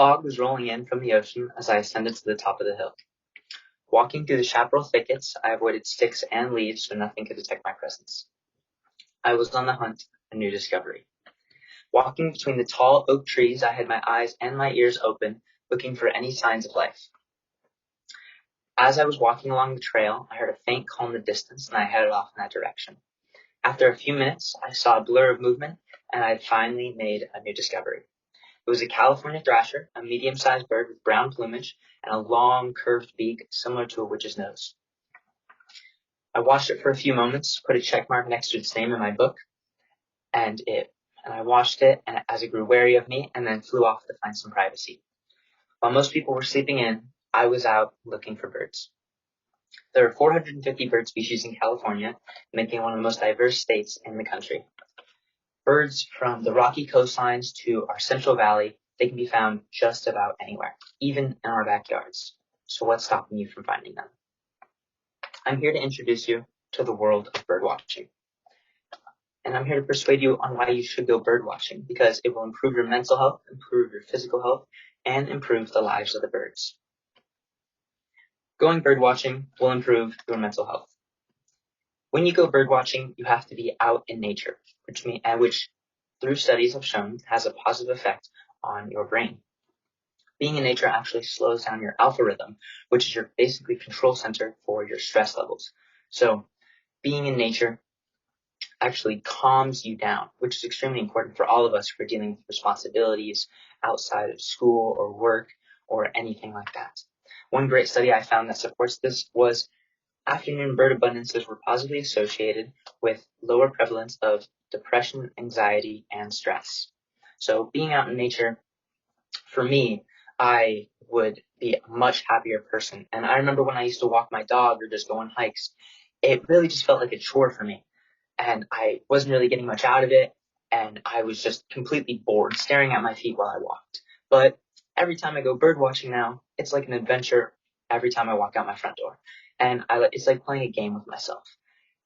Fog was rolling in from the ocean as I ascended to the top of the hill. Walking through the chaparral thickets, I avoided sticks and leaves so nothing could detect my presence. I was on the hunt for a new discovery. Walking between the tall oak trees, I had my eyes and my ears open, looking for any signs of life. As I was walking along the trail, I heard a faint call in the distance, and I headed off in that direction. After a few minutes, I saw a blur of movement, and I had finally made a new discovery. It was a California thrasher, a medium-sized bird with brown plumage and a long, curved beak similar to a witch's nose. I watched it for a few moments, put a check mark next to its name in my book, and I watched it as it grew wary of me and then flew off to find some privacy. While most people were sleeping in, I was out looking for birds. There are 450 bird species in California, making it one of the most diverse states in the country. Birds from the rocky coastlines to our Central Valley, they can be found just about anywhere, even in our backyards. So what's stopping you from finding them? I'm here to introduce you to the world of bird watching. And I'm here to persuade you on why you should go bird watching, because it will improve your mental health, improve your physical health, and improve the lives of the birds. Going bird watching will improve your mental health. When you go bird watching, you have to be out in nature, which through studies have shown has a positive effect on your brain. Being in nature actually slows down your alpha rhythm, which is your basically control center for your stress levels. So being in nature actually calms you down, which is extremely important for all of us who are dealing with responsibilities outside of school or work or anything like that. One great study I found that supports this was afternoon bird abundances were positively associated with lower prevalence of depression, anxiety, and stress. So being out in nature, for me, I would be a much happier person. And I remember when I used to walk my dog or just go on hikes, it really just felt like a chore for me. And I wasn't really getting much out of it. And I was just completely bored staring at my feet while I walked. But every time I go bird watching now, it's like an adventure every time I walk out my front door. And it's like playing a game with myself.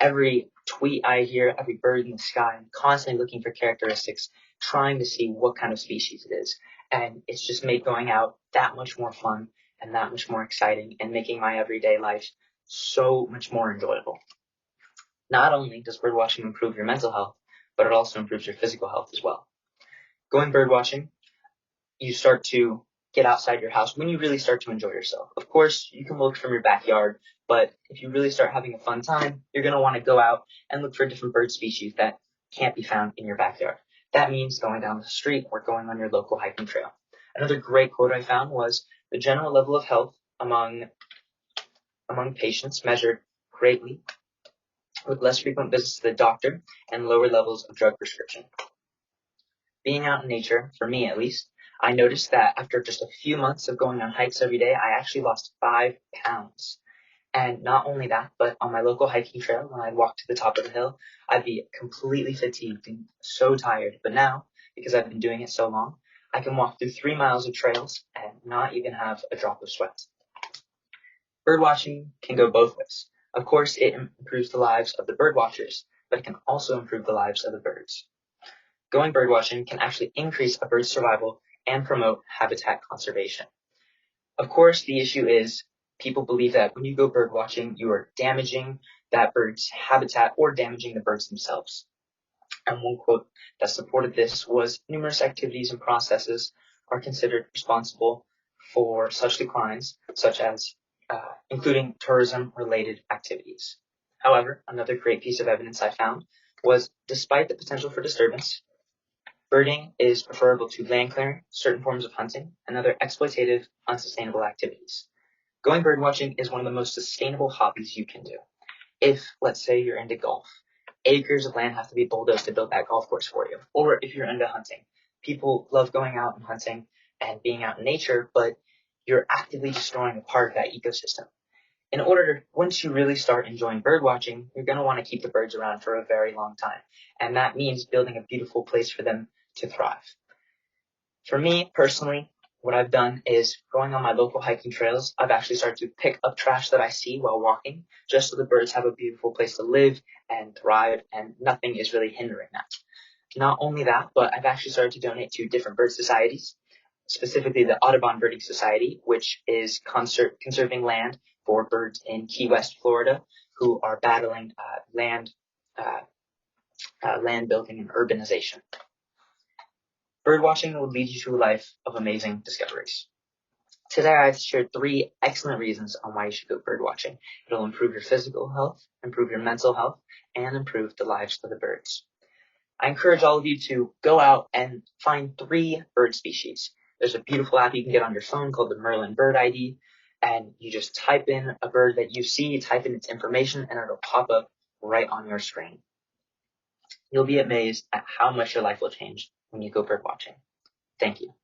Every tweet I hear, every bird in the sky, I'm constantly looking for characteristics, trying to see what kind of species it is. And it's just made going out that much more fun and that much more exciting and making my everyday life so much more enjoyable. Not only does bird watching improve your mental health, but it also improves your physical health as well. Going bird watching, you start to get outside your house when you really start to enjoy yourself. Of course, you can look from your backyard, but if you really start having a fun time, you're going to want to go out and look for different bird species that can't be found in your backyard. That means going down the street or going on your local hiking trail. Another great quote I found was, the general level of health among patients measured greatly with less frequent visits to the doctor and lower levels of drug prescription. Being out in nature, for me at least, I noticed that after just a few months of going on hikes every day, I actually lost 5 pounds. And not only that, but on my local hiking trail, when I'd walk to the top of the hill, I'd be completely fatigued and so tired. But now, because I've been doing it so long, I can walk through 3 miles of trails and not even have a drop of sweat. Bird watching can go both ways. Of course, it improves the lives of the bird watchers, but it can also improve the lives of the birds. Going bird watching can actually increase a bird's survival and promote habitat conservation. Of course, the issue is people believe that when you go bird watching, you are damaging that bird's habitat or damaging the birds themselves. And one quote that supported this was, numerous activities and processes are considered responsible for such declines, such as including tourism-related activities. However, another great piece of evidence I found was, despite the potential for disturbance, birding is preferable to land clearing, certain forms of hunting, and other exploitative, unsustainable activities. Going bird watching is one of the most sustainable hobbies you can do. If, let's say, you're into golf, acres of land have to be bulldozed to build that golf course for you. Or if you're into hunting, people love going out and hunting and being out in nature, but you're actively destroying a part of that ecosystem. Once you really start enjoying bird watching, you're going to want to keep the birds around for a very long time. And that means building a beautiful place for them to thrive. For me, personally, what I've done is going on my local hiking trails, I've actually started to pick up trash that I see while walking, just so the birds have a beautiful place to live and thrive, and nothing is really hindering that. Not only that, but I've actually started to donate to different bird societies. specifically the Audubon Birding Society, which is conserving land for birds in Key West, Florida, who are battling land building and urbanization. Birdwatching will lead you to a life of amazing discoveries. Today I've shared 3 excellent reasons on why you should go birdwatching. It'll improve your physical health, improve your mental health, and improve the lives of the birds. I encourage all of you to go out and find 3 bird species. There's a beautiful app you can get on your phone called the Merlin Bird ID, and you just type in a bird that you see, type in its information, and it'll pop up right on your screen. You'll be amazed at how much your life will change when you go birdwatching. Thank you.